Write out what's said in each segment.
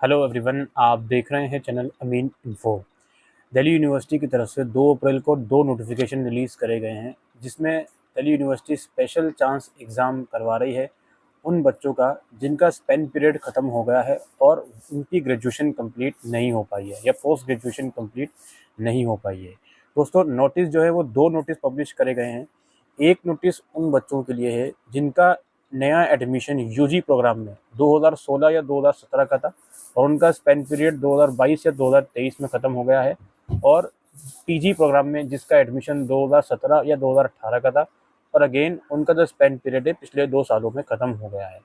Hello everyone, आप देख रहे हैं चैनल अमीन इन्फो। दिल्ली यूनिवर्सिटी की तरफ से 2 अप्रैल को 2 नोटिफिकेशन रिलीज़ करे गए हैं, जिसमें Delhi university special chance exam करवा रही है उन बच्चों का जिनका स्पेन पीरियड ख़त्म हो गया है और उनकी ग्रेजुएशन कंप्लीट नहीं हो पाई है या पोस्ट ग्रेजुएशन कंप्लीट नहीं हो पाई है। दोस्तों, नोटिस जो है वो 2 नोटिस पब्लिश करे गए हैं। एक नोटिस उन बच्चों के लिए है जिनका नया एडमिशन यूजी प्रोग्राम में 2016 या 2017 का था और उनका स्पेन पीरियड 2022 या 2023 में ख़त्म हो गया है, और पीजी प्रोग्राम में जिसका एडमिशन 2017 या 2018 का था और अगेन उनका जो स्पेन पीरियड है पिछले 2 सालों में ख़त्म हो गया है।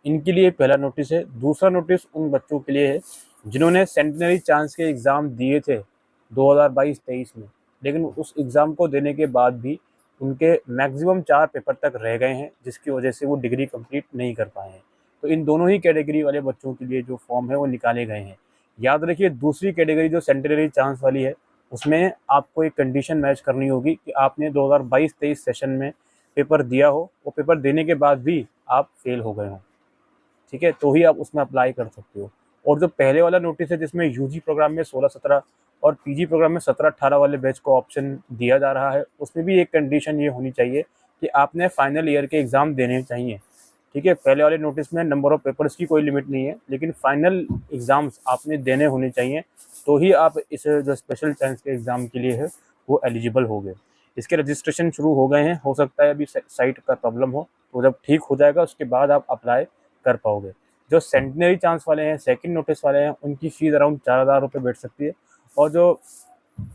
इनके लिए पहला नोटिस है। दूसरा नोटिस उन बच्चों के लिए है जिन्होंने सेंटेनरी चांस के एग्ज़ाम दिए थे 2022-23 में, लेकिन उस एग्ज़ाम को देने के बाद भी उनके मैक्सिमम 4 पेपर तक रह गए हैं, जिसकी वजह से वो डिग्री कंप्लीट नहीं कर पाए हैं। तो इन दोनों ही कैटेगरी वाले बच्चों के लिए जो फॉर्म है वो निकाले गए हैं। याद रखिए, दूसरी कैटेगरी जो सेंटेनरी चांस वाली है, उसमें आपको एक कंडीशन मैच करनी होगी कि आपने 2022-23 सेशन में पेपर दिया हो, वो पेपर देने के बाद भी आप फेल हो गए हों, ठीक है, तो ही आप उसमें अप्लाई कर सकते हो। और जो पहले वाला नोटिस है जिसमें यूजी प्रोग्राम में 16-17 और पीजी प्रोग्राम में 17-18 वाले बैच को ऑप्शन दिया जा रहा है, उसमें भी एक कंडीशन ये होनी चाहिए कि आपने फाइनल ईयर के एग्ज़ाम देने चाहिए, ठीक है। पहले वाले नोटिस में नंबर ऑफ़ पेपर्स की कोई लिमिट नहीं है, लेकिन फाइनल एग्ज़ाम्स आपने देने होने चाहिए, तो ही आप इस जो स्पेशल चांस के एग्ज़ाम के लिए है वो एलिजिबल होंगे। इसके रजिस्ट्रेशन शुरू हो गए हैं, हो सकता है अभी साइट का प्रॉब्लम हो, तो जब ठीक हो जाएगा उसके बाद आप अप्लाई कर पाओगे। जो सेंटेनरी चांस वाले हैं, सेकंड नोटिस वाले हैं, उनकी फ़ीस अराउंड 4000 रुपये बैठ सकती है, और जो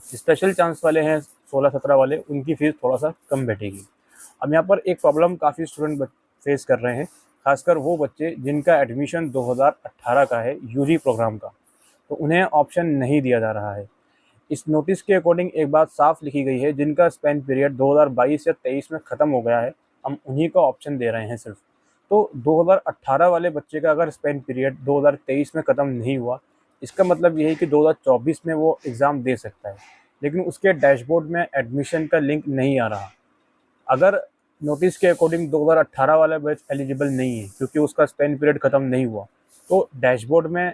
स्पेशल चांस वाले हैं 16-17 वाले, उनकी फ़ीस थोड़ा-सा कम बैठेगी। अब यहाँ पर एक प्रॉब्लम काफ़ी स्टूडेंट फेस कर रहे हैं, खासकर वो बच्चे जिनका एडमिशन 2018 का है यूजी प्रोग्राम का, तो उन्हें ऑप्शन नहीं दिया जा रहा है। इस नोटिस के अकॉर्डिंग एक बात साफ लिखी गई है, जिनका स्पेन पीरियड 2022 या 23 में ख़त्म हो गया है, हम उन्हीं का ऑप्शन दे रहे हैं सिर्फ। तो 2018 वाले बच्चे का अगर स्पेन पीरियड 2023 में ख़त्म नहीं हुआ, इसका मतलब ये है कि 2024 में वो एग्ज़ाम दे सकता है, लेकिन उसके डैशबोर्ड में एडमिशन का लिंक नहीं आ रहा। अगर नोटिस के अकॉर्डिंग 2018 वाला बैच एलिजिबल नहीं है क्योंकि उसका स्पेन पीरियड ख़त्म नहीं हुआ, तो डैशबोर्ड में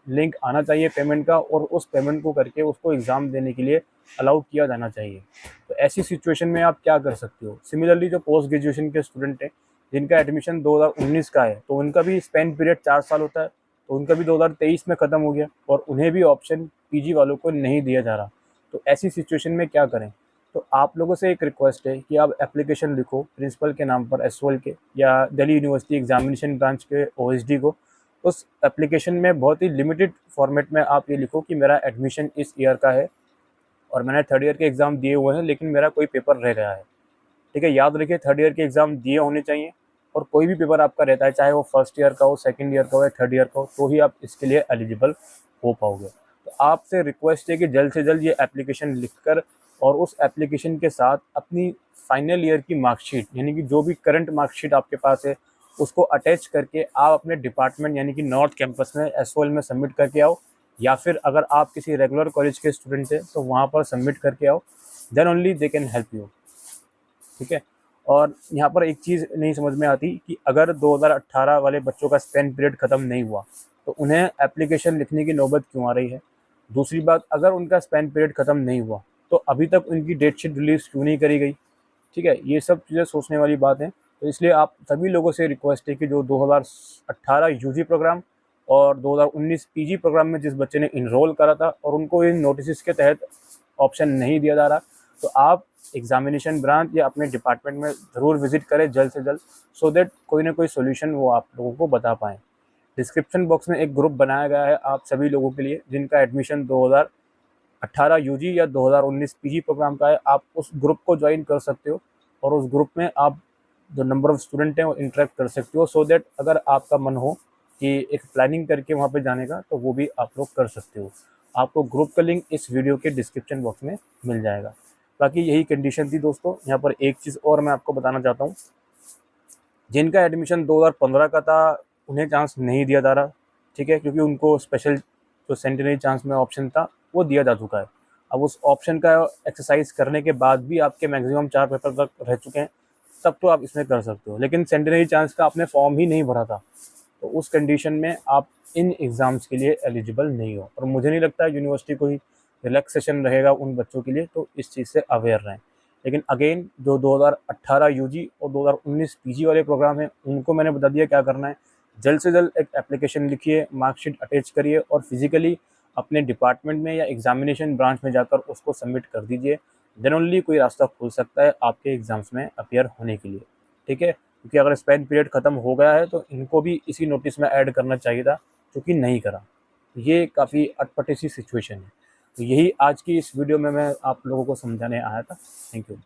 लिंक आना चाहिए पेमेंट का, और उस पेमेंट को करके उसको एग्ज़ाम देने के लिए अलाउ किया जाना चाहिए। तो ऐसी सिचुएशन में आप क्या कर सकते हो? सिमिलरली जो पोस्ट ग्रेजुएशन के स्टूडेंट हैं जिनका एडमिशन 2019 का है, तो उनका भी स्पेन पीरियड 4 साल होता है, तो उनका भी 2023 में ख़त्म हो गया और उन्हें भी ऑप्शन पीजी वालों को नहीं दिया जा रहा। तो ऐसी सिचुएशन में क्या करें? तो आप लोगों से एक रिक्वेस्ट है कि आप एप्लीकेशन लिखो प्रिंसिपल के नाम पर, एसओएल के या दिल्ली यूनिवर्सिटी एग्जामिनेशन ब्रांच के ओएसडी को। उस एप्लीकेशन में बहुत ही लिमिटेड फॉर्मेट में आप ये लिखो कि मेरा एडमिशन इस ईयर का है और मैंने थर्ड ईयर के एग्ज़ाम दिए हुए हैं, लेकिन मेरा कोई पेपर रह गया है, ठीक है। याद रखिए, थर्ड ईयर के एग्ज़ाम दिए होने चाहिए, और कोई भी पेपर आपका रहता है, चाहे वो फर्स्ट ईयर का हो, सेकंड ईयर का हो या थर्ड ईयर का हो, तो ही आप इसके लिए एलिजिबल हो पाओगे। तो आपसे रिक्वेस्ट है कि जल्द से जल्द ये एप्लीकेशन लिखकर और उस एप्लीकेशन के साथ अपनी फाइनल ईयर की मार्कशीट, यानी कि जो भी करंट मार्कशीट आपके पास है, उसको अटैच करके आप अपने डिपार्टमेंट यानी कि नॉर्थ कैंपस में एसओएल में सबमिट करके आओ, या फिर अगर आप किसी रेगुलर कॉलेज के स्टूडेंट हैं तो वहाँ पर सबमिट करके आओ, then only they can help you, ठीक है। और यहाँ पर एक चीज़ नहीं समझ में आती कि अगर 2018 वाले बच्चों का स्पेन पीरियड ख़त्म नहीं हुआ तो उन्हें एप्लीकेशन लिखने की नौबत क्यों आ रही है। दूसरी बात, अगर उनका स्पेन पीरियड ख़त्म नहीं हुआ तो अभी तक उनकी डेट शीट रिलीज़ क्यों नहीं करी गई, ठीक है। ये सब चीज़ें सोचने वाली बात है। तो इसलिए आप सभी लोगों से रिक्वेस्ट है कि जो 2018 यूजी प्रोग्राम और 2019 पीजी प्रोग्राम में जिस बच्चे ने इनरोल करा था और उनको इन नोटिस के तहत ऑप्शन नहीं दिया जा रहा, तो आप एग्जामिनेशन ब्रांच या अपने डिपार्टमेंट में ज़रूर विजिट करें जल्द से जल्द, सो दैट कोई ना कोई सोल्यूशन वो आप लोगों को बता पाएँ। डिस्क्रिप्शन बॉक्स में एक ग्रुप बनाया गया है आप सभी लोगों के लिए जिनका एडमिशन 2018 यूजी या 2019 पीजी प्रोग्राम का है। आप उस ग्रुप को ज्वाइन कर सकते हो और उस ग्रुप में आप जो नंबर ऑफ़ स्टूडेंट हैं वो इंटरेक्ट कर सकते हो, सो दैट अगर आपका मन हो कि एक प्लानिंग करके वहाँ पे जाने का, तो वो भी आप लोग कर सकते हो। आपको ग्रुप का लिंक इस वीडियो के डिस्क्रिप्शन बॉक्स में मिल जाएगा। बाकी यही कंडीशन थी दोस्तों। यहाँ पर एक चीज़ और मैं आपको बताना चाहता हूँ, जिनका एडमिशन 2015 का था उन्हें चांस नहीं दिया जा रहा, ठीक है, क्योंकि उनको स्पेशल जो सेंटेनरी चांस में ऑप्शन था वो दिया जा चुका है। अब उस ऑप्शन का एक्सरसाइज करने के बाद भी आपके मैक्सिमम 4 पेपर तक रह चुके हैं, तब तो आप इसमें कर सकते हो, लेकिन सेंटेनरी चांस का आपने फॉर्म ही नहीं भरा था, तो उस कंडीशन में आप इन एग्ज़ाम्स के लिए एलिजिबल नहीं हो। और मुझे नहीं लगता यूनिवर्सिटी कोई रिलैक्सेशन रहेगा उन बच्चों के लिए, तो इस चीज़ से अवेयर रहें। लेकिन अगेन जो 2018 यूजी और 2019 पीजी वाले प्रोग्राम हैं, उनको मैंने बता दिया क्या करना है। जल्द से जल्द एक एप्लीकेशन लिखिए, मार्कशीट अटैच करिए और फिज़िकली अपने डिपार्टमेंट में या एग्ज़ामिनेशन ब्रांच में जाकर उसको सबमिट कर दीजिए। देन ओनली कोई रास्ता खुल सकता है आपके एग्ज़ाम्स में अपीयर होने के लिए, ठीक है? क्योंकि अगर स्पेन पीरियड ख़त्म हो गया है तो इनको भी इसी नोटिस में ऐड करना चाहिए था, जो कि नहीं करा। ये काफ़ी अटपटी सी सिचुएशन है। तो यही आज की इस वीडियो में मैं आप लोगों को समझाने आया था। Thank you.